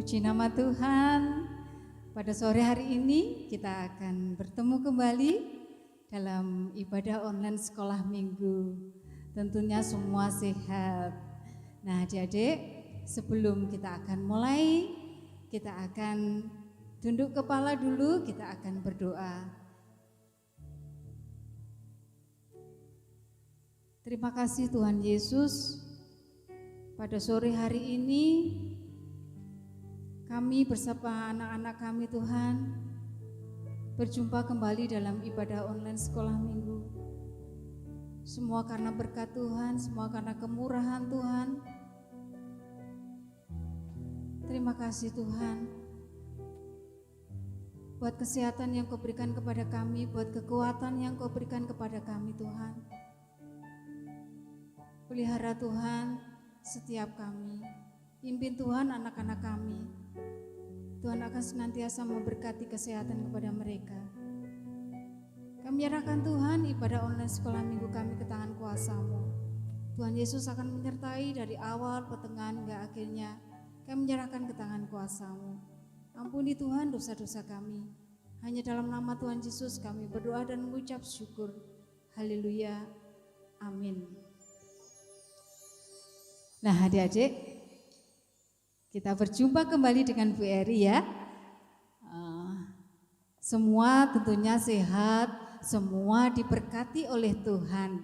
Puji nama Tuhan. Pada sore hari ini kita akan bertemu kembali dalam ibadah online sekolah minggu. Tentunya semua sehat. Nah adik-adik, sebelum kita akan mulai, kita akan tunduk kepala dulu, kita akan berdoa. Terima kasih Tuhan Yesus, pada sore hari ini kami bersama anak-anak kami Tuhan berjumpa kembali dalam ibadah online sekolah minggu. Semua karena berkat Tuhan, semua karena kemurahan Tuhan. Terima kasih Tuhan buat kesehatan yang Kau berikan kepada kami, buat kekuatan yang Kau berikan kepada kami Tuhan. Pelihara Tuhan setiap kami, pimpin Tuhan anak-anak kami. Tuhan akan senantiasa memberkati kesehatan kepada mereka. Kami menyerahkan Tuhan ibadah online sekolah minggu kami ke tangan kuasa-Mu. Tuhan Yesus akan menyertai dari awal, pertengahan, hingga akhirnya. Kami menyerahkan ke tangan kuasa-Mu. Ampuni Tuhan dosa-dosa kami. Hanya dalam nama Tuhan Yesus kami berdoa dan mengucap syukur. Haleluya. Amin. Nah adik-adik, kita berjumpa kembali dengan Bu Eri ya. Semua tentunya sehat, semua diberkati oleh Tuhan.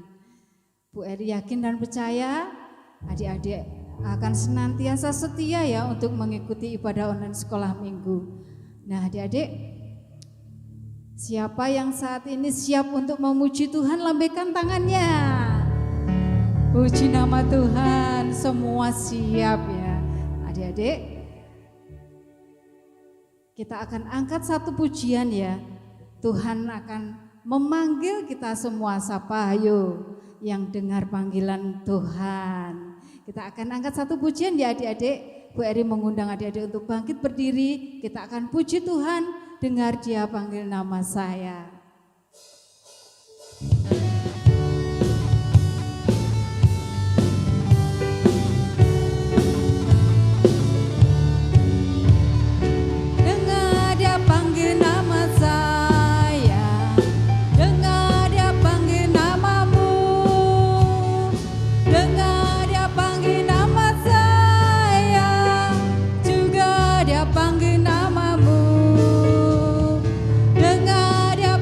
Bu Eri yakin dan percaya adik-adik akan senantiasa setia ya untuk mengikuti ibadah online sekolah minggu. Nah adik-adik, siapa yang saat ini siap untuk memuji Tuhan, lambaikan tangannya. Puji nama Tuhan, semua siap ya. Adik-adik, kita akan angkat satu pujian ya. Tuhan akan memanggil kita semua, sapa ayo yang dengar panggilan Tuhan. Kita akan angkat satu pujian ya adik-adik. Bu Eri mengundang adik-adik untuk bangkit berdiri. Kita akan puji Tuhan, dengar Dia panggil nama saya. Dengar dia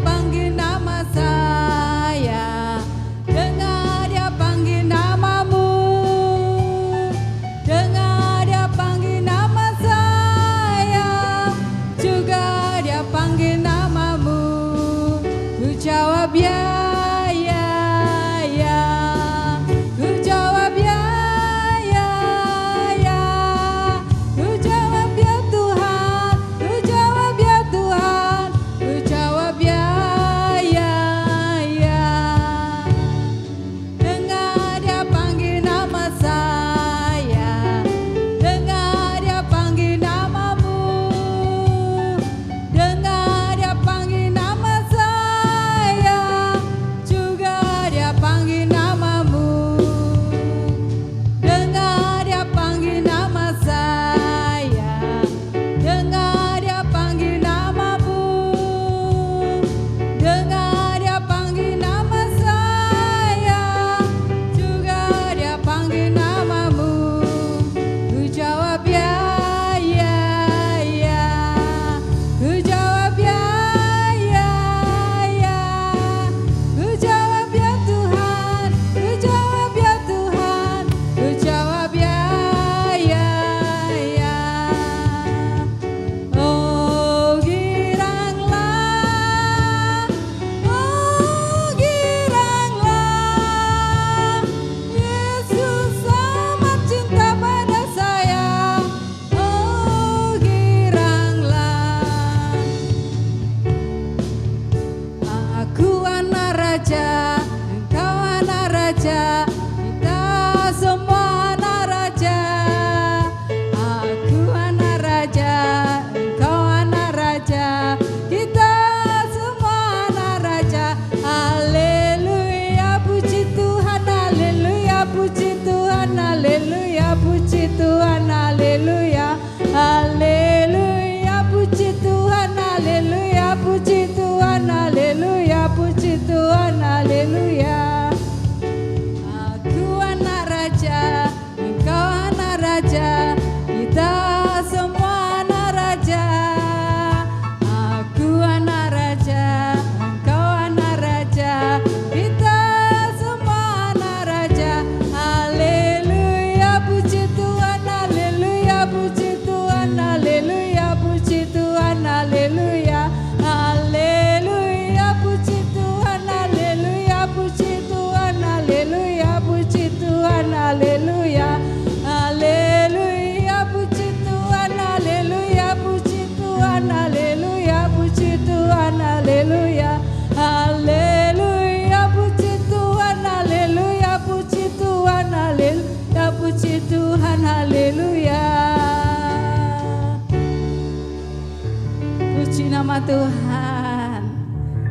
Puji nama Tuhan.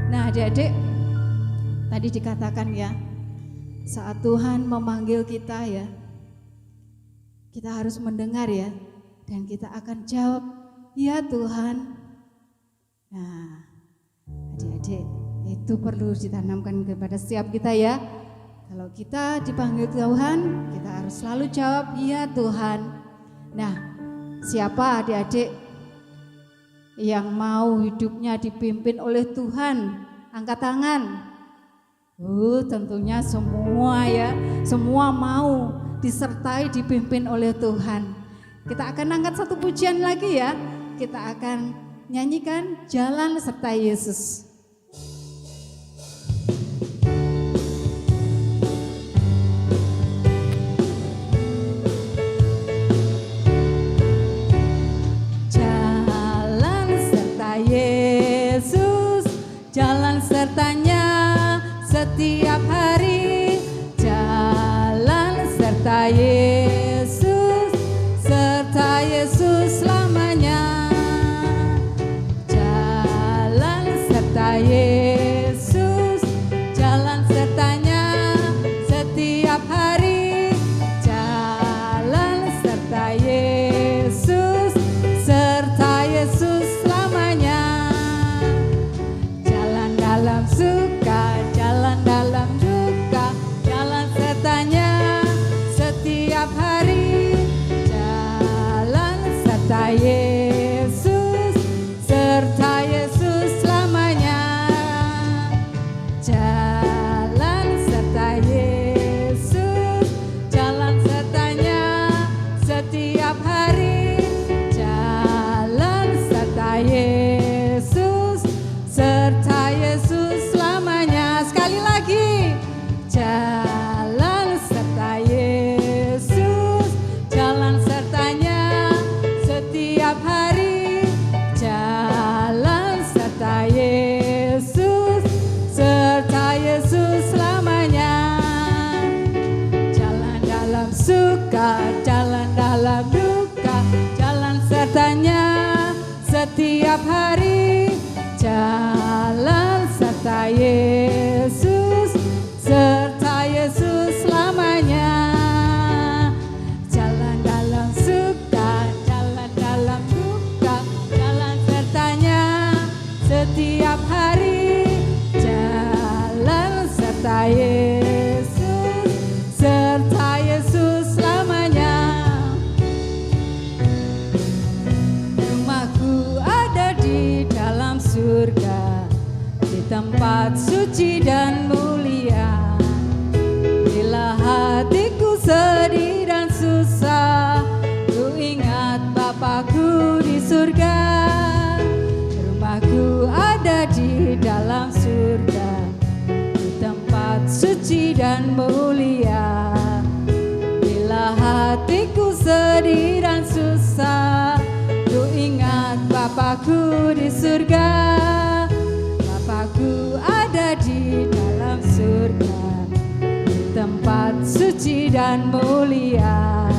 Nah adik-adik, tadi dikatakan ya, saat Tuhan memanggil kita ya, kita harus mendengar ya, dan kita akan jawab, ya Tuhan. Nah adik-adik, itu perlu ditanamkan kepada setiap kita ya. Kalau kita dipanggil Tuhan, kita harus selalu jawab, ya Tuhan. Nah, siapa adik-adik yang mau hidupnya dipimpin oleh Tuhan? Angkat tangan. Tentunya semua ya, semua mau disertai dipimpin oleh Tuhan. Kita akan angkat satu pujian lagi ya. Kita akan nyanyikan Jalan Serta Yesus. Jalan sertanya setiap hari, jalan serta Yesus, serta Yesus selamanya. Jalan serta Yesus, jalan sertanya setiap hari, jalan serta Yesus, serta Yesus selamanya. Dalam suka, jalan dalam duka, jalan sertanya setiap hari, jalan serta Yesus, serta Yesus selamanya. Jalan serta Yesus, jalan sertanya setiap hari, jalan serta Yesus, serta Yesus selamanya. Sekali lagi, jalan serta Yesus, jalan sertanya setiap hari, jalan serta Yesus, serta Yesus selamanya. Jalan dalam suka, jalan dalam duka, jalan sertanya setiap hari, jalan serta Yesus, serta Yesus selamanya. Jalan dalam suka, jalan dalam duka, jalan sertanya setiap hari, jalan serta Yesus, serta Yesus selamanya. Rumahku ada di dalam surga, di tempat suci dan mulia. Bila hatiku sedih dan susah, ku ingat Bapakku di surga. Rumahku ada di dalam surga, di tempat suci dan mulia. Bila hatiku sedih dan susah, ku ingat Bapakku di surga. Bapakku ada di dalam surga, di tempat suci dan mulia.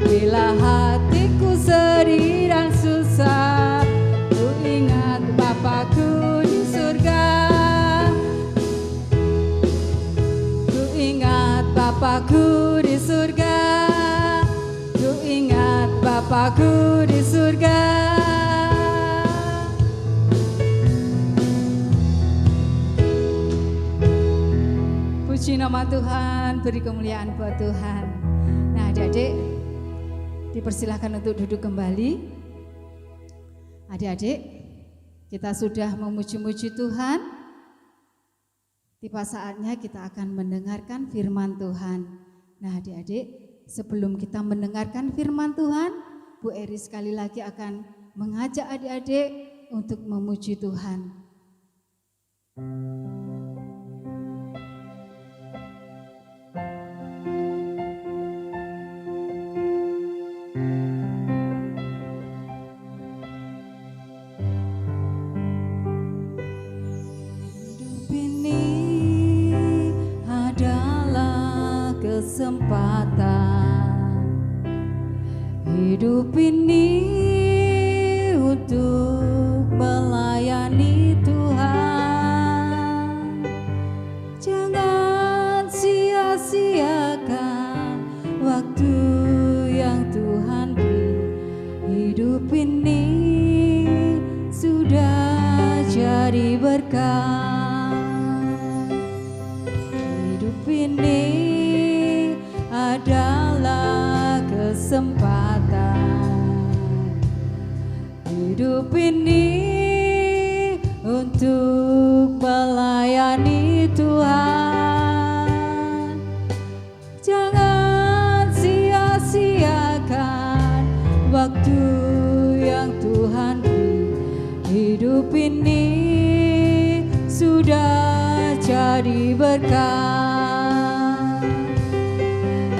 Bila hatiku sedih dan susah, ku ingat Bapakku di surga. Ku ingat Bapakku di surga, ku ingat Bapakku di surga. Puji nama Tuhan, beri kemuliaan buat Tuhan. Nah adik-adik, dipersilahkan untuk duduk kembali. Adik-adik, kita sudah memuji-muji Tuhan. Tiba saatnya kita akan mendengarkan firman Tuhan. Nah adik-adik, sebelum kita mendengarkan firman Tuhan, Bu Eri sekali lagi akan mengajak adik-adik untuk memuji Tuhan. Kesempatan hidup ini untuk jadi berkat. Hidup ini adalah kesempatan. Hidup ini untuk melayani Tuhan. Jangan sia-siakan waktu yang Tuhan beri. Hidup ini sudah jadi berkat.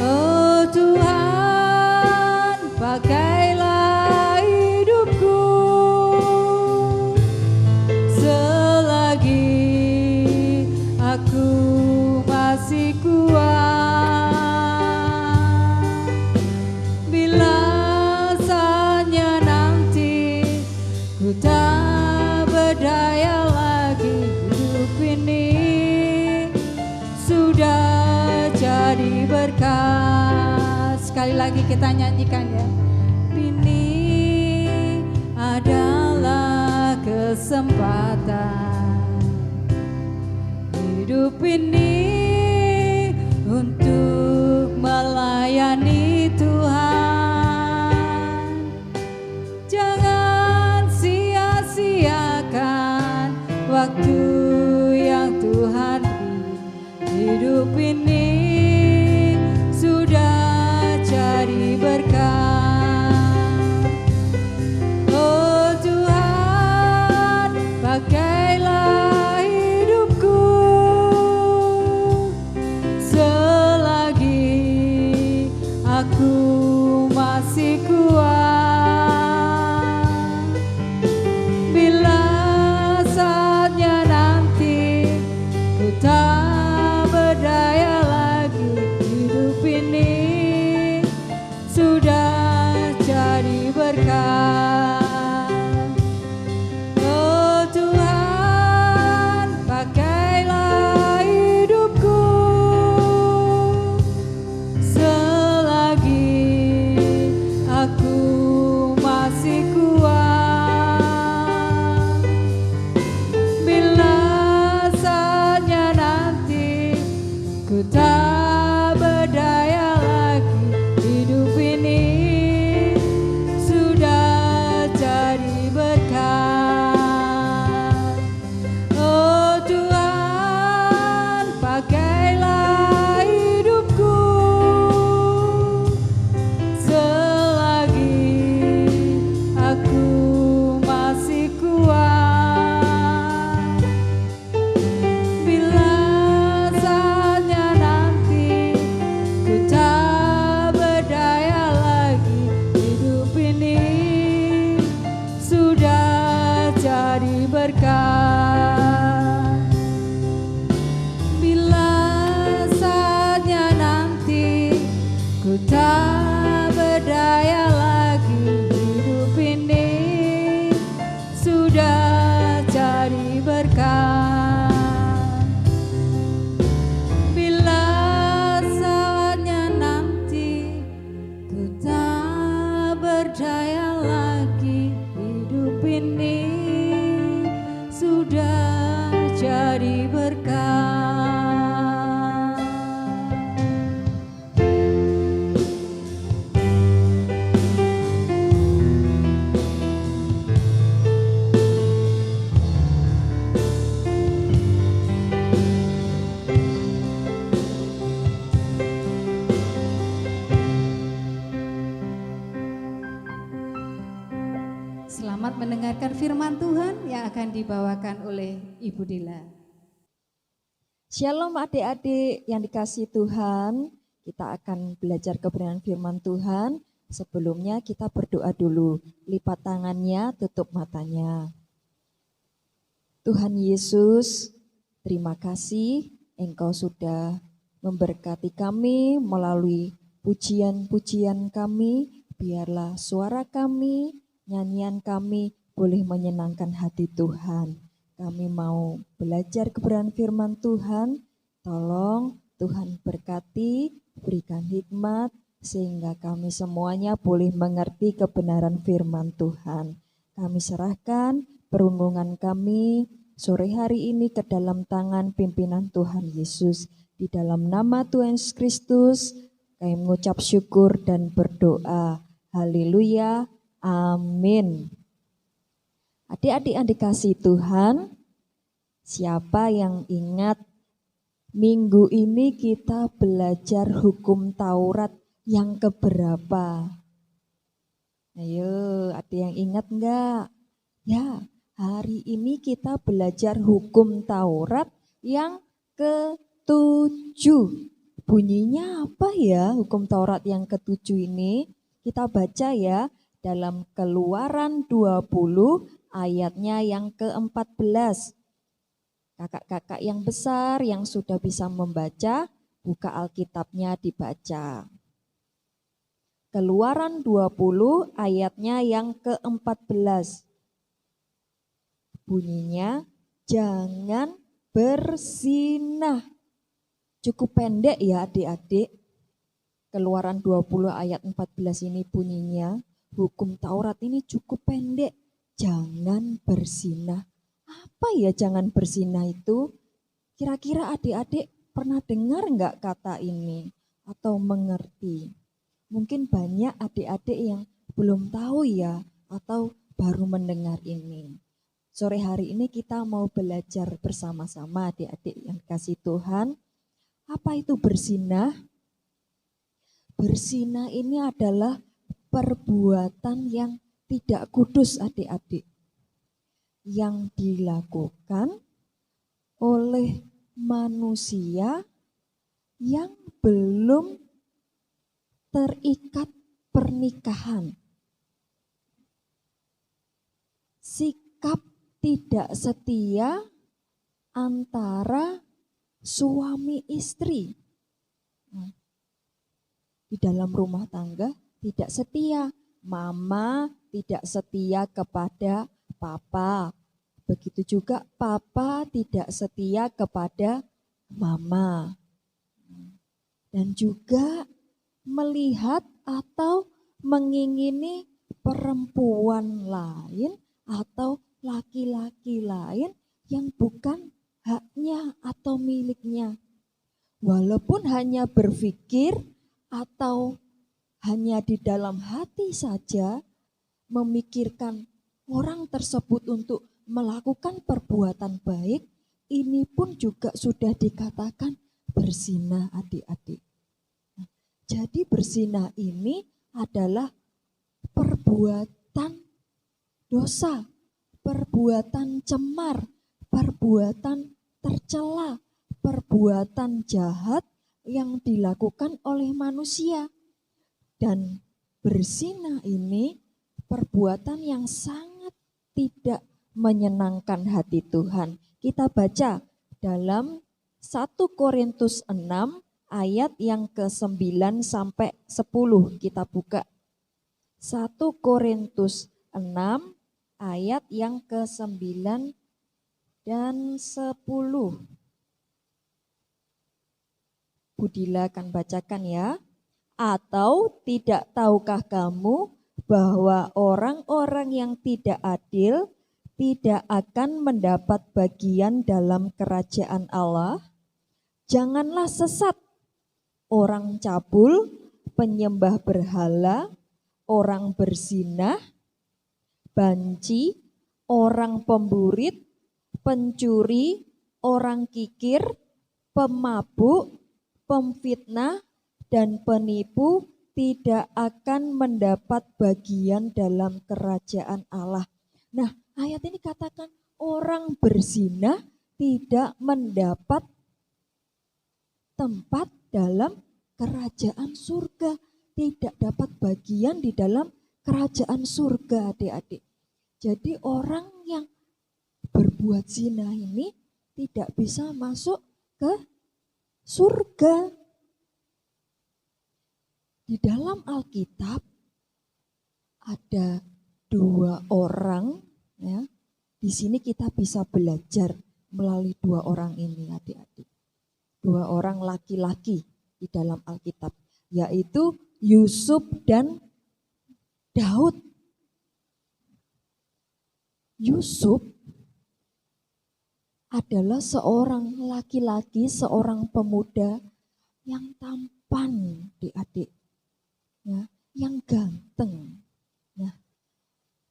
Oh Tuhan, pakailah hidupku selagi aku masih kuat. Bila saatnya nanti ku tak berdaya lagi, hidup ini sudah jadi berkat. Sekali lagi kita nyanyikan ya. Ini adalah kesempatan. Hidup ini untuk melayani Tuhan. Jangan sia-siakan waktu yang Tuhan beri. Hidup ini sudah jadi berkat. Oh Tuhan, pakailah hidupku selagi aku masih kuat. Bila saatnya nanti ku tak berdaya lagi, hidup ini sudah jadi berkat. Oh Tuhan, pakailah hidupku selagi aku masih kuat. Bila saatnya nanti ku tak berdaya lagi, hidup ini sudah jadi berkat. Oh Tuhan, pakailah hidupku selagi aku masih kuat. Bila saatnya nanti ku tak berdaya lagi, hidup ini sudah jadi berkat. Bila saatnya nanti ku tak berdaya lagi, hidup ini sudah jadi berkat. Bila saatnya nanti ku tak berdaya lagi, hidup ini sudah jadi berkat. Selamat mendengarkan firman Tuhan yang akan dibawakan oleh Ibu Dila. Shalom adik-adik yang dikasihi Tuhan, kita akan belajar kebenaran firman Tuhan. Sebelumnya kita berdoa dulu, lipat tangannya, tutup matanya. Tuhan Yesus, terima kasih Engkau sudah memberkati kami melalui pujian-pujian kami. Biarlah suara kami, nyanyian kami boleh menyenangkan hati Tuhan. Kami mau belajar kebenaran firman Tuhan. Tolong Tuhan berkati, berikan hikmat, sehingga kami semuanya boleh mengerti kebenaran firman Tuhan. Kami serahkan perundungan kami, sore hari ini ke dalam tangan pimpinan Tuhan Yesus. Di dalam nama Tuhan Yesus Kristus, kami mengucap syukur dan berdoa. Haleluya, amin. Adik-adik yang dikasihi Tuhan, siapa yang ingat minggu ini kita belajar hukum Taurat yang keberapa? Ayo, ada yang ingat enggak? Ya, hari ini kita belajar hukum Taurat yang ke-7. Bunyinya apa ya hukum Taurat yang ke-7 ini? Kita baca ya dalam Keluaran 20 ayatnya yang ke-14. Kakak-kakak yang besar yang sudah bisa membaca, buka Alkitabnya dibaca. Keluaran 20 ayatnya yang ke-14. Bunyinya, jangan berzinah. Cukup pendek ya adik-adik. Keluaran 20 ayat 14 ini bunyinya, hukum Taurat ini cukup pendek. Jangan berzinah. Apa ya jangan berzinah itu? Kira-kira adik-adik pernah dengar enggak kata ini? Atau mengerti? Mungkin banyak adik-adik yang belum tahu ya, atau baru mendengar ini. Sore hari ini kita mau belajar bersama-sama adik-adik yang kasih Tuhan. Apa itu berzinah? Berzinah ini adalah perbuatan yang tidak kudus adik-adik. Yang dilakukan oleh manusia yang belum terikat pernikahan. Sikap tidak setia antara suami istri. Di dalam rumah tangga tidak setia. Mama tidak setia kepada papa. Begitu juga papa tidak setia kepada mama. Dan juga melihat atau mengingini perempuan lain atau laki-laki lain yang bukan haknya atau miliknya. Walaupun hanya berpikir atau hanya di dalam hati saja memikirkan orang tersebut untuk melakukan perbuatan baik, ini pun juga sudah dikatakan berzinah adik-adik. Jadi berzinah ini adalah perbuatan dosa, perbuatan cemar, perbuatan tercela, perbuatan jahat yang dilakukan oleh manusia. Dan berzinah ini perbuatan yang sangat tidak menyenangkan hati Tuhan. Kita baca dalam 1 Korintus 6 ayat yang ke-9 sampai 10. Kita buka 1 Korintus 6 ayat yang ke-9 dan 10. Budila akan bacakan ya. Atau tidak tahukah kamu bahwa orang-orang yang tidak adil tidak akan mendapat bagian dalam kerajaan Allah? Janganlah sesat. Orang cabul, penyembah berhala, orang berzinah, banci, orang pemburit, pencuri, orang kikir, pemabuk, pemfitnah, dan penipu tidak akan mendapat bagian dalam kerajaan Allah. Nah, ayat ini katakan orang berzinah tidak mendapat tempat dalam kerajaan surga, tidak dapat bagian di dalam kerajaan surga, adik-adik. Jadi orang yang berbuat zina ini tidak bisa masuk ke surga. Di dalam Alkitab ada 2 orang ya. Di sini kita bisa belajar melalui 2 orang ini adik-adik. 2 orang laki-laki di dalam Alkitab, yaitu Yusuf dan Daud. Yusuf adalah seorang laki-laki, seorang pemuda yang tampan, adik-adik, ya, yang ganteng. Nah,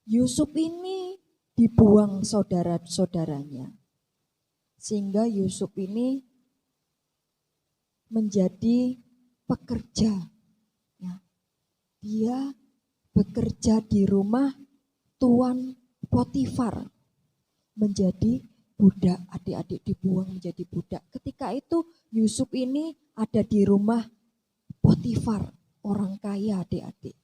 Yusuf ini dibuang saudara-saudaranya, sehingga Yusuf ini menjadi pekerja. Ya, dia bekerja di rumah Tuan Potifar, menjadi budak. Adik-adik dibuang menjadi budak. Ketika itu Yusuf ini ada di rumah Potifar, orang kaya, adik-adik.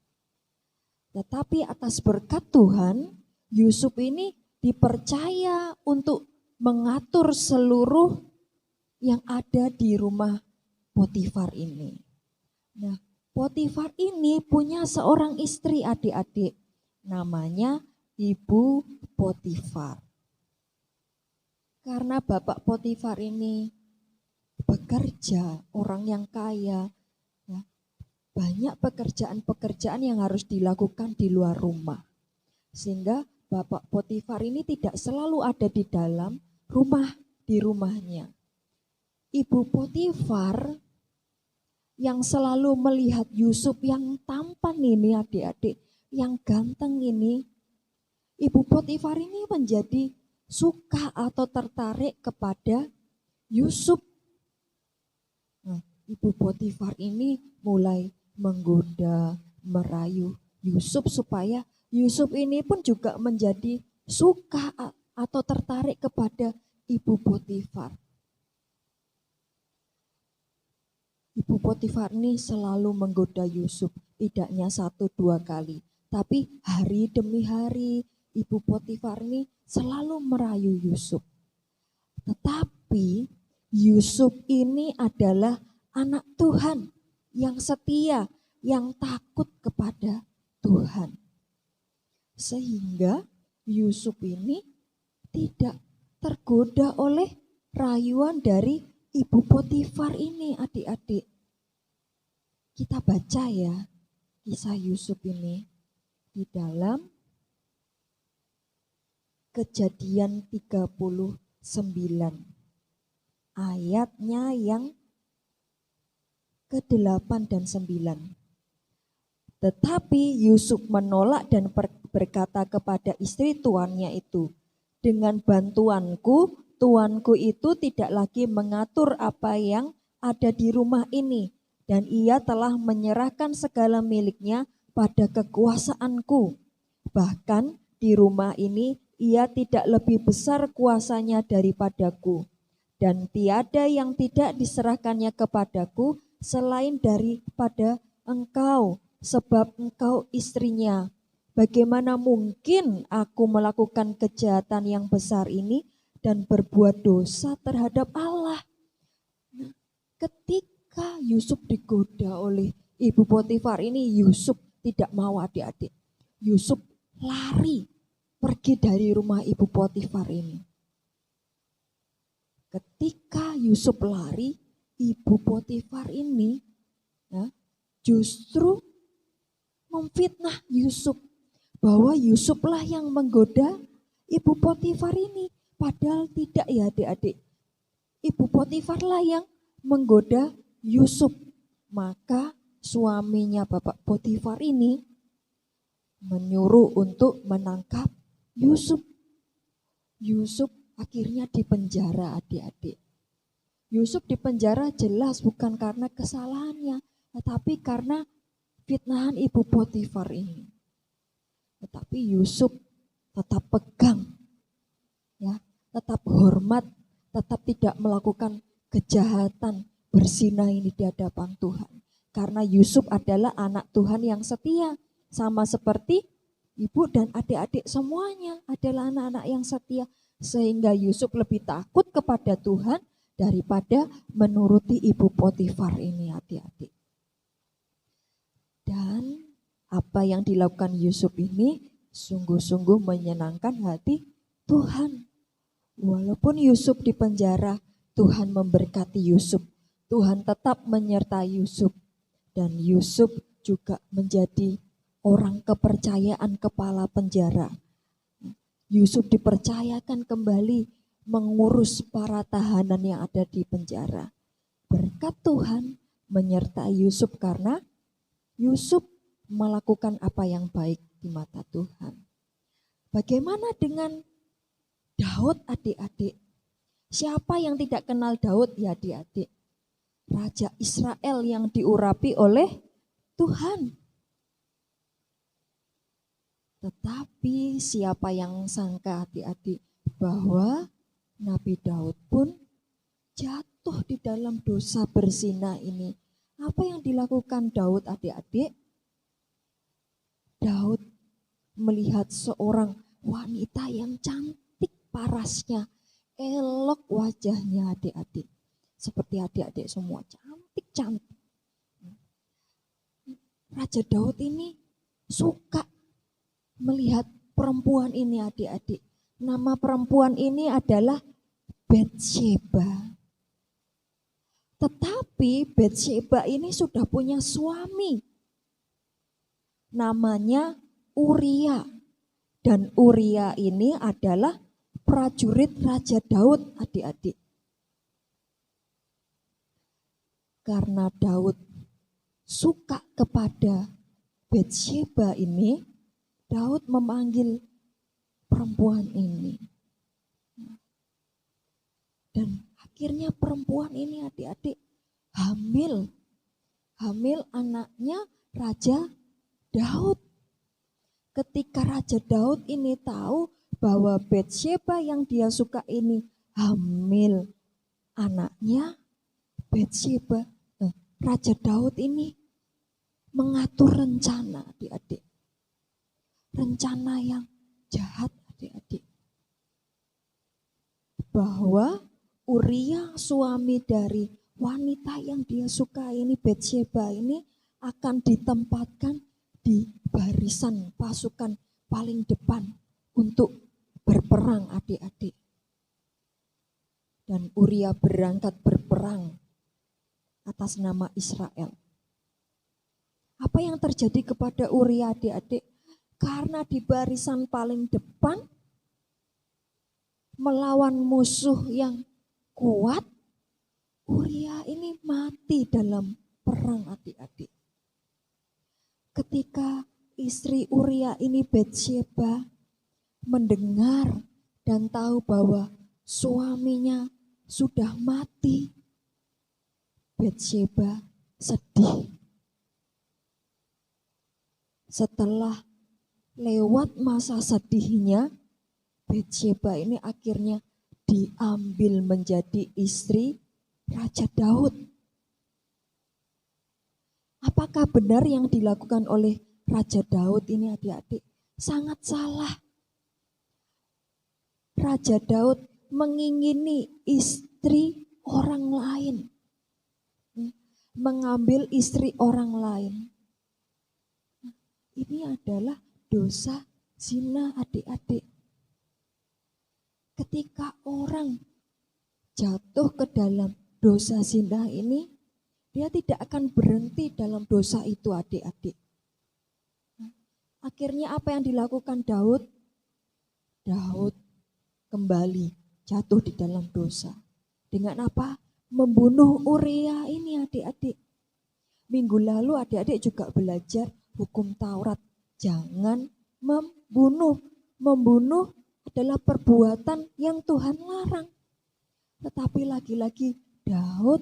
Tetapi atas berkat Tuhan, Yusuf ini dipercaya untuk mengatur seluruh yang ada di rumah Potifar ini. Nah, Potifar ini punya seorang istri, adik-adik, namanya Ibu Potifar. Karena Bapak Potifar ini bekerja, orang yang kaya, ya, banyak pekerjaan-pekerjaan yang harus dilakukan di luar rumah. Sehingga Bapak Potifar ini tidak selalu ada di dalam rumah, di rumahnya. Ibu Potifar yang selalu melihat Yusuf yang tampan ini, adik-adik, yang ganteng ini, Ibu Potifar ini menjadi suka atau tertarik kepada Yusuf. Nah, Ibu Potifar ini mulai menggoda, merayu Yusuf supaya Yusuf ini pun juga menjadi suka atau tertarik kepada Ibu Potifar. Ibu Potifar ini selalu menggoda Yusuf, tidaknya 1-2 kali. Tapi hari demi hari Ibu Potifar ini selalu merayu Yusuf. Tetapi Yusuf ini adalah anak Tuhan yang setia, yang takut kepada Tuhan. Sehingga Yusuf ini tidak tergoda oleh rayuan dari Ibu Potifar ini, adik-adik. Kita baca ya kisah Yusuf ini di dalam Kejadian 39 ayatnya yang ke-8 dan 9. Tetapi Yusuf menolak dan berkata kepada istri tuannya itu, dengan bantuanku, tuanku itu tidak lagi mengatur apa yang ada di rumah ini, dan ia telah menyerahkan segala miliknya pada kekuasaanku. Bahkan di rumah ini ia tidak lebih besar kuasanya daripadaku, dan tiada yang tidak diserahkannya kepadaku selain daripada engkau, sebab engkau istrinya. Bagaimana mungkin aku melakukan kejahatan yang besar ini dan berbuat dosa terhadap Allah? Nah, ketika Yusuf digoda oleh Ibu Potifar ini, Yusuf tidak mau, adik-adik. Yusuf lari pergi dari rumah Ibu Potifar ini. Ketika Yusuf lari, Ibu Potifar ini ya, justru memfitnah Yusuf, bahwa Yusuflah yang menggoda Ibu Potifar ini. Padahal tidak ya, adik-adik. Ibu Potifarlah yang menggoda Yusuf. Maka suaminya Bapak Potifar ini menyuruh untuk menangkap Yusuf. Yusuf akhirnya dipenjara, adik-adik. Yusuf dipenjara jelas bukan karena kesalahannya, tetapi karena fitnahan Ibu Potifar ini. Tetapi Yusuf tetap pegang, ya, tetap hormat, tetap tidak melakukan kejahatan, berzinah ini di hadapan Tuhan. Karena Yusuf adalah anak Tuhan yang setia, sama seperti ibu dan adik-adik semuanya adalah anak-anak yang setia. Sehingga Yusuf lebih takut kepada Tuhan daripada menuruti Ibu Potifar ini, adik-adik. Dan apa yang dilakukan Yusuf ini sungguh-sungguh menyenangkan hati Tuhan. Walaupun Yusuf di penjara, Tuhan memberkati Yusuf. Tuhan tetap menyertai Yusuf. Dan Yusuf juga menjadi orang kepercayaan kepala penjara. Yusuf dipercayakan kembali mengurus para tahanan yang ada di penjara. Berkat Tuhan menyertai Yusuf karena Yusuf melakukan apa yang baik di mata Tuhan. Bagaimana dengan Daud adik-adik? Siapa yang tidak kenal Daud ya adik-adik? Raja Israel yang diurapi oleh Tuhan. Tetapi siapa yang sangka adik-adik bahwa Nabi Daud pun jatuh di dalam dosa berzina ini. Apa yang dilakukan Daud adik-adik? Daud melihat seorang wanita yang cantik parasnya, elok wajahnya adik-adik. Seperti adik-adik semua, cantik-cantik. Raja Daud ini suka melihat perempuan ini adik-adik. Nama perempuan ini adalah Batsyeba. Tetapi Batsyeba ini sudah punya suami. Namanya Uria. Dan Uria ini adalah prajurit Raja Daud adik-adik. Karena Daud suka kepada Batsyeba ini, Daud memanggil perempuan ini. Dan akhirnya perempuan ini adik-adik hamil anaknya Raja Daud. Ketika Raja Daud ini tahu bahwa Batsyeba yang dia suka ini hamil anaknya Batsyeba, Raja Daud ini mengatur rencana adik-adik. Rencana yang jahat adik-adik. Bahwa Uria suami dari wanita yang dia suka ini Batsyeba ini akan ditempatkan di barisan pasukan paling depan untuk berperang adik-adik. Dan Uria berangkat berperang atas nama Israel. Apa yang terjadi kepada Uria adik-adik? Karena di barisan paling depan melawan musuh yang kuat, Uria ini mati dalam perang adik-adik. Ketika istri Uria ini Batsyeba mendengar dan tahu bahwa suaminya sudah mati, Batsyeba sedih. Setelah lewat masa sedihnya, Batsyeba ini akhirnya diambil menjadi istri Raja Daud. Apakah benar yang dilakukan oleh Raja Daud ini adik-adik? Sangat salah. Raja Daud mengingini istri orang lain. Mengambil istri orang lain. Ini adalah dosa zina adik-adik. Ketika orang jatuh ke dalam dosa zina ini, dia tidak akan berhenti dalam dosa itu adik-adik. Akhirnya apa yang dilakukan Daud? Daud kembali jatuh di dalam dosa. Dengan apa? Membunuh Uria ini adik-adik. Minggu lalu adik-adik juga belajar hukum Taurat. Jangan membunuh. Membunuh adalah perbuatan yang Tuhan larang. Tetapi lagi-lagi Daud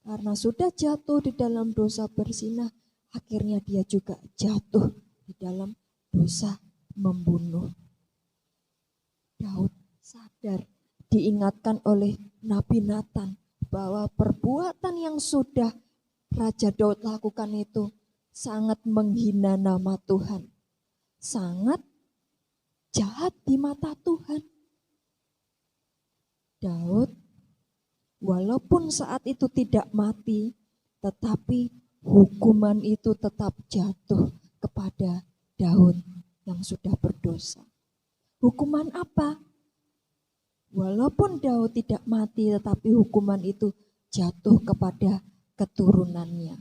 karena sudah jatuh di dalam dosa berzina, akhirnya dia juga jatuh di dalam dosa membunuh. Daud sadar, diingatkan oleh Nabi Nathan bahwa perbuatan yang sudah Raja Daud lakukan itu sangat menghina nama Tuhan. Sangat jahat di mata Tuhan. Daud walaupun saat itu tidak mati, tetapi hukuman itu tetap jatuh kepada Daud yang sudah berdosa. Hukuman apa? Walaupun Daud tidak mati, tetapi hukuman itu jatuh kepada keturunannya.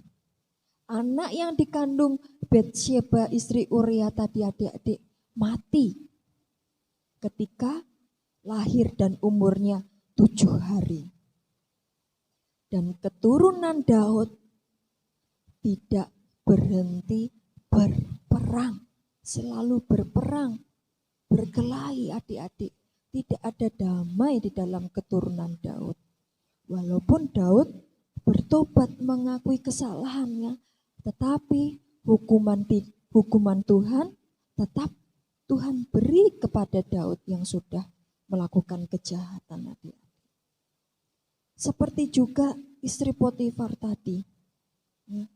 Anak yang dikandung Batsyeba istri Uria tadi adik-adik mati ketika lahir dan umurnya 7 hari. Dan keturunan Daud tidak berhenti berperang, selalu berperang, berkelahi adik-adik. Tidak ada damai di dalam keturunan Daud. Walaupun Daud bertobat mengakui kesalahannya, tetapi hukuman Tuhan tetap Tuhan beri kepada Daud yang sudah melakukan kejahatan adik-adik. Seperti juga istri Potifar tadi, ya,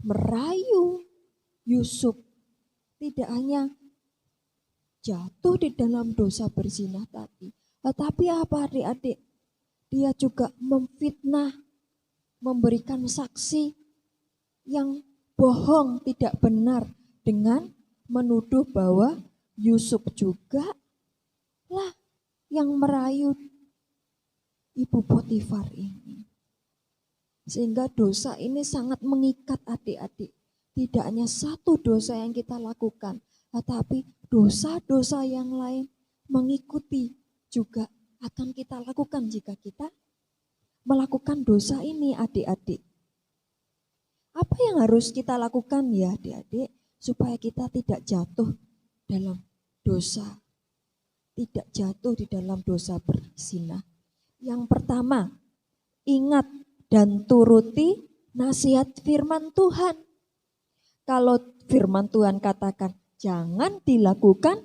merayu Yusuf, tidak hanya jatuh di dalam dosa berzina tadi, tetapi apa adik-adik? Dia juga memfitnah, memberikan saksi yang bohong, tidak benar, dengan menuduh bahwa Yusuf juga lah yang merayu ibu Potifar ini. Sehingga dosa ini sangat mengikat adik-adik. Tidak hanya satu dosa yang kita lakukan, tetapi dosa-dosa yang lain mengikuti juga akan kita lakukan jika kita melakukan dosa ini adik-adik. Apa yang harus kita lakukan ya adik-adik supaya kita tidak jatuh dalam dosa, tidak jatuh di dalam dosa berzina? Yang pertama, ingat dan turuti nasihat firman Tuhan. Kalau firman Tuhan katakan jangan dilakukan,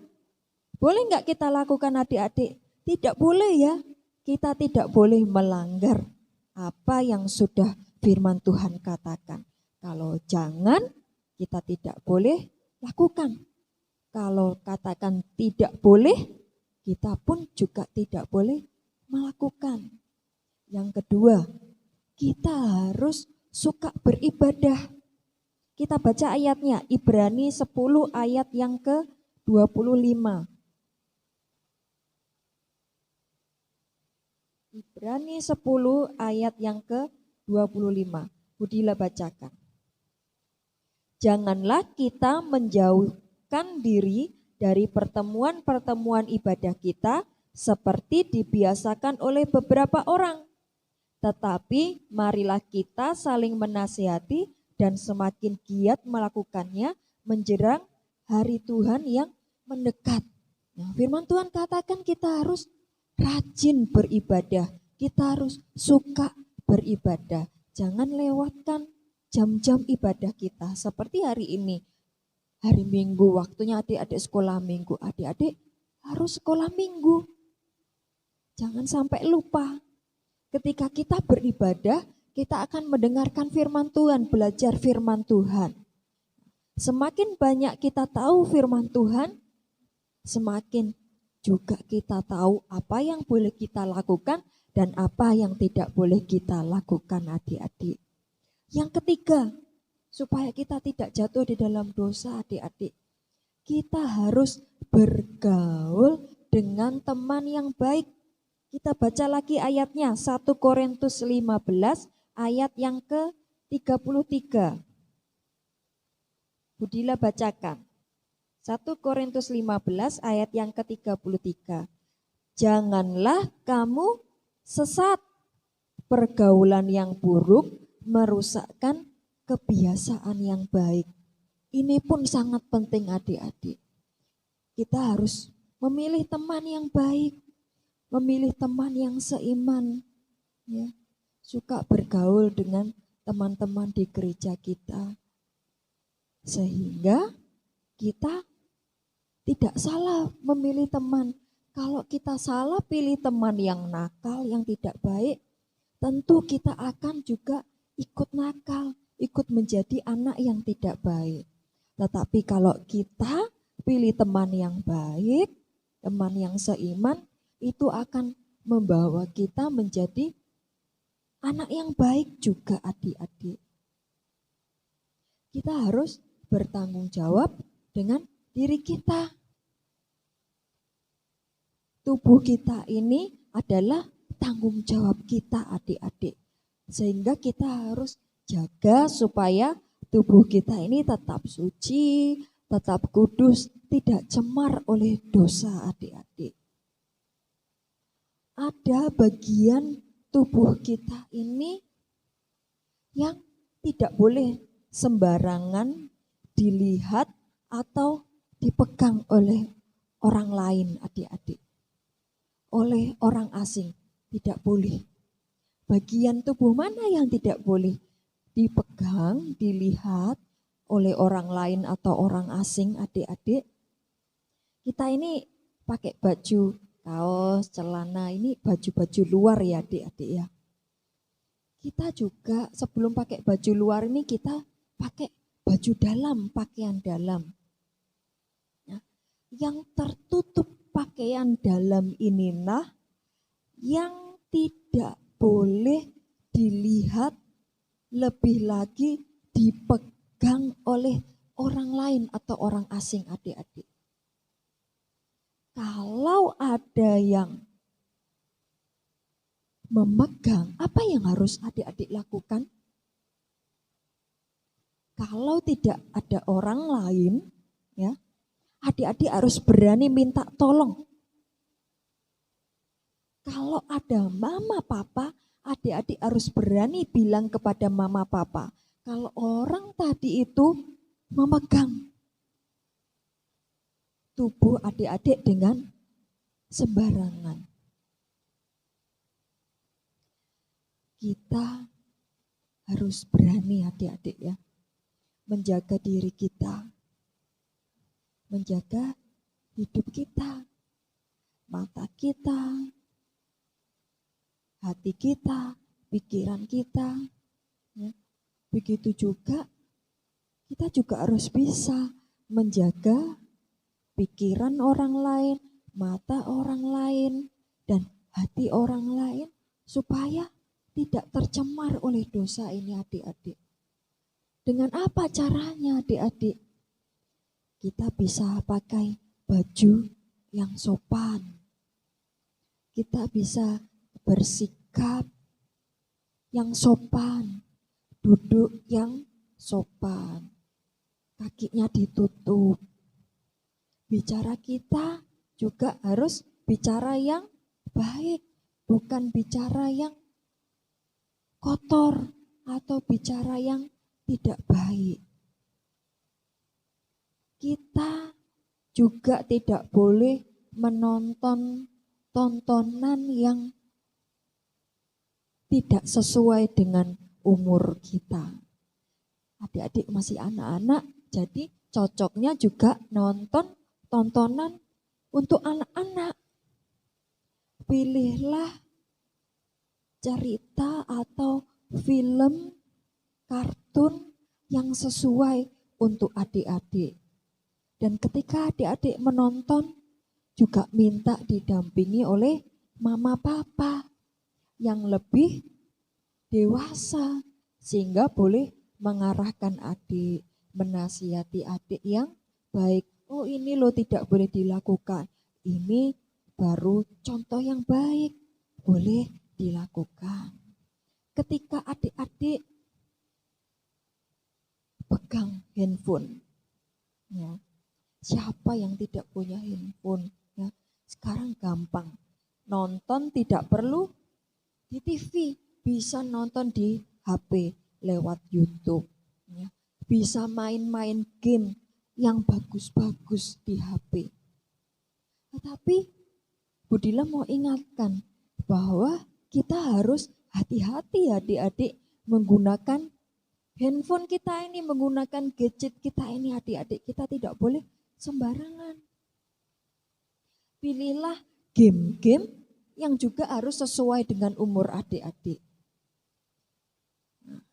boleh nggak kita lakukan adik-adik? Tidak boleh ya, kita tidak boleh melanggar apa yang sudah firman Tuhan katakan. Kalau jangan, kita tidak boleh lakukan. Kalau katakan tidak boleh, kita pun juga tidak boleh melakukan. Yang kedua, kita harus suka beribadah. Kita baca ayatnya, Ibrani 10 ayat yang ke-25. Ibrani 10 ayat yang ke-25. Budila bacakan. Janganlah kita menjauhkan diri dari pertemuan-pertemuan ibadah kita seperti dibiasakan oleh beberapa orang. Tetapi marilah kita saling menasihati dan semakin giat melakukannya menjelang hari Tuhan yang mendekat. Nah, firman Tuhan katakan kita harus rajin beribadah, kita harus suka beribadah. Jangan lewatkan jam-jam ibadah kita seperti hari ini. Hari Minggu, waktunya adik-adik sekolah minggu. Adik-adik harus sekolah minggu. Jangan sampai lupa. Ketika kita beribadah, kita akan mendengarkan firman Tuhan, belajar firman Tuhan. Semakin banyak kita tahu firman Tuhan, semakin juga kita tahu apa yang boleh kita lakukan dan apa yang tidak boleh kita lakukan adik-adik. Yang ketiga, supaya kita tidak jatuh di dalam dosa adik-adik, kita harus bergaul dengan teman yang baik. Kita baca lagi ayatnya, 1 Korintus 15 ayat yang ke-33. Budila bacakan. 1 Korintus 15 ayat yang ke-33. Janganlah kamu sesat, pergaulan yang buruk merusakkan kebiasaan yang baik. Ini pun sangat penting adik-adik. Kita harus memilih teman yang baik, memilih teman yang seiman, ya, suka bergaul dengan teman-teman di gereja kita. Sehingga kita tidak salah memilih teman. Kalau kita salah pilih teman yang nakal, yang tidak baik, tentu kita akan juga ikut nakal, ikut menjadi anak yang tidak baik. Tetapi kalau kita pilih teman yang baik, teman yang seiman, itu akan membawa kita menjadi anak yang baik juga adik-adik. Kita harus bertanggung jawab dengan diri kita. Tubuh kita ini adalah tanggung jawab kita adik-adik. Sehingga kita harus jaga supaya tubuh kita ini tetap suci, tetap kudus, tidak cemar oleh dosa adik-adik. ada bagian tubuh kita ini yang tidak boleh sembarangan dilihat atau dipegang oleh orang lain, adik-adik. Oleh orang asing, tidak boleh. Bagian tubuh mana yang tidak boleh dipegang, dilihat oleh orang lain atau orang asing, adik-adik? Kita ini pakai baju, kaos, celana, ini baju-baju luar ya adik-adik ya. Kita juga sebelum pakai baju luar ini kita pakai baju dalam, pakaian dalam. Nah, yang tertutup pakaian dalam inilah yang tidak boleh dilihat, lebih lagi dipegang oleh orang lain atau orang asing, adik-adik. Kalau ada yang memegang, apa yang harus adik-adik lakukan? Kalau tidak ada orang lain, ya, adik-adik harus berani minta tolong. Kalau ada mama papa, adik-adik harus berani bilang kepada mama papa. Kalau orang tadi itu memegang tubuh adik-adik dengan sembarangan. Kita harus berani adik-adik ya, menjaga diri kita, menjaga hidup kita, mata kita, hati kita, pikiran kita. Ya. Begitu juga kita juga harus bisa menjaga pikiran orang lain, mata orang lain, dan hati orang lain supaya tidak tercemar oleh dosa ini adik-adik. Dengan apa caranya adik-adik? Kita bisa pakai baju yang sopan. Kita bisa bersikap yang sopan, duduk yang sopan, kakinya ditutup. Bicara kita juga harus bicara yang baik, bukan bicara yang kotor atau bicara yang tidak baik. Kita juga tidak boleh menonton tontonan yang tidak sesuai dengan umur kita. Adik-adik masih anak-anak, jadi cocoknya juga nonton tontonan untuk anak-anak. Pilihlah cerita atau film, kartun yang sesuai untuk adik-adik. Dan ketika adik-adik menonton, juga minta didampingi oleh mama papa yang lebih dewasa, sehingga boleh mengarahkan adik, menasihati adik yang baik. Oh ini loh tidak boleh dilakukan, ini baru contoh yang baik, boleh dilakukan. Ketika adik-adik pegang handphone, ya, siapa yang tidak punya handphone? Ya, sekarang gampang, nonton tidak perlu di TV, bisa nonton di HP lewat YouTube, ya. Bisa main-main game yang bagus-bagus di HP. Tetapi Budila mau ingatkan bahwa kita harus hati-hati adik-adik menggunakan handphone kita ini, menggunakan gadget kita ini adik-adik. Kita tidak boleh sembarangan. Pilihlah game-game yang juga harus sesuai dengan umur adik-adik. Nah,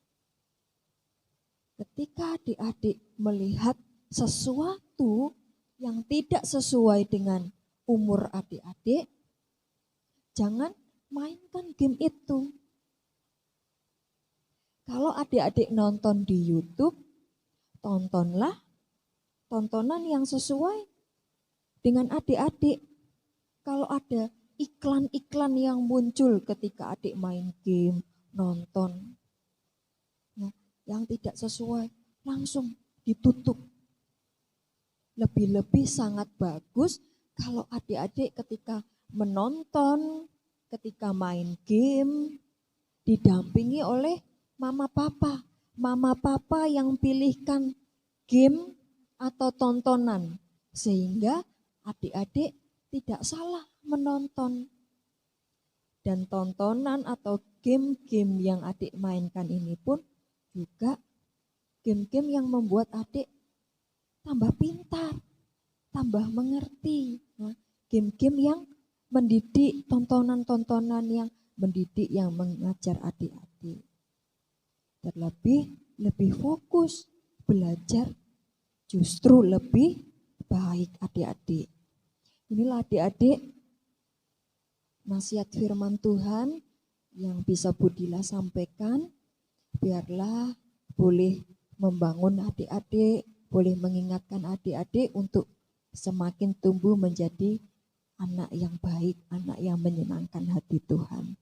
ketika adik-adik melihat sesuatu yang tidak sesuai dengan umur adik-adik, jangan mainkan game itu. Kalau adik-adik nonton di YouTube, tontonlah tontonan yang sesuai dengan adik-adik. Kalau ada iklan-iklan yang muncul ketika adik main game, nonton, nah, yang tidak sesuai, langsung ditutup. Lebih-lebih sangat bagus kalau adik-adik ketika menonton ketika main game didampingi oleh mama papa. Mama papa yang pilihkan game atau tontonan sehingga adik-adik tidak salah menonton. Dan tontonan atau game-game yang adik mainkan ini pun juga game-game yang membuat adik tambah pintar, tambah mengerti. Nah, game-game yang mendidik, tontonan-tontonan yang mendidik, yang mengajar adik-adik. Terlebih lebih fokus belajar justru lebih baik adik-adik. Inilah adik-adik nasihat firman Tuhan yang bisa Budila sampaikan. Biarlah boleh membangun adik-adik, boleh mengingatkan adik-adik untuk semakin tumbuh menjadi anak yang baik, anak yang menyenangkan hati Tuhan.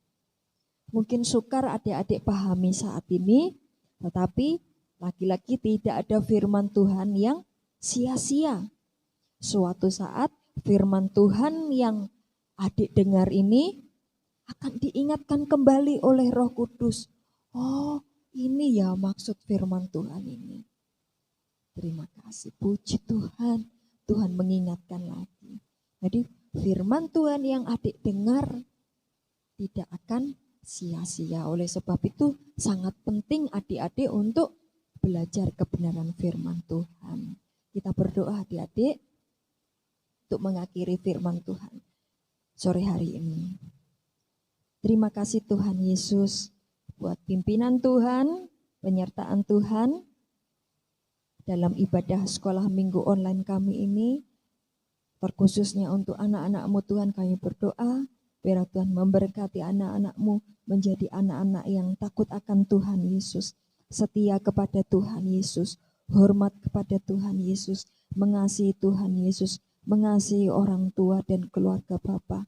Mungkin sukar adik-adik pahami saat ini, tetapi lagi-lagi tidak ada firman Tuhan yang sia-sia. Suatu saat firman Tuhan yang adik dengar ini akan diingatkan kembali oleh Roh Kudus. Oh, ini ya maksud firman Tuhan ini. Terima kasih, puji Tuhan. Tuhan mengingatkan lagi. Jadi firman Tuhan yang adik dengar tidak akan sia-sia. Oleh sebab itu sangat penting adik-adik untuk belajar kebenaran firman Tuhan. Kita berdoa adik-adik untuk mengakhiri firman Tuhan sore hari ini. Terima kasih Tuhan Yesus buat pimpinan Tuhan, penyertaan Tuhan dalam ibadah sekolah minggu online kami ini. Terkhususnya untuk anak-anak-Mu Tuhan kami berdoa, biar Tuhan memberkati anak-anak-Mu menjadi anak-anak yang takut akan Tuhan Yesus, setia kepada Tuhan Yesus, hormat kepada Tuhan Yesus, mengasihi Tuhan Yesus, mengasihi orang tua dan keluarga Bapa.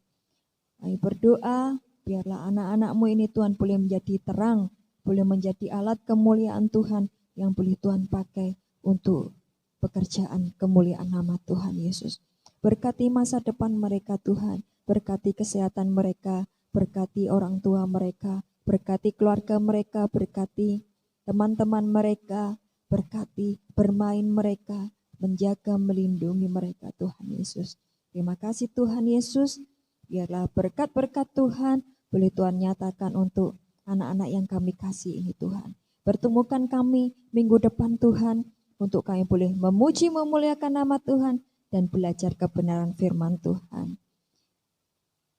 Kami berdoa, biarlah anak-anak-Mu ini Tuhan boleh menjadi terang, boleh menjadi alat kemuliaan Tuhan yang boleh Tuhan pakai untuk pekerjaan kemuliaan nama Tuhan Yesus. Berkati masa depan mereka Tuhan, berkati kesehatan mereka, berkati orang tua mereka, berkati keluarga mereka, berkati teman-teman mereka, berkati bermain mereka, menjaga, melindungi mereka Tuhan Yesus. Terima kasih Tuhan Yesus, biarlah berkat-berkat Tuhan boleh Tuhan nyatakan untuk anak-anak yang kami kasih ini Tuhan. Pertemukan kami minggu depan Tuhan, untuk kami boleh memuji memuliakan nama Tuhan dan belajar kebenaran firman Tuhan.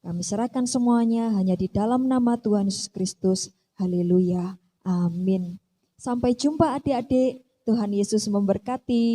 Kami serahkan semuanya hanya di dalam nama Tuhan Yesus Kristus. Haleluya. Amin. Sampai jumpa adik-adik. Tuhan Yesus memberkati.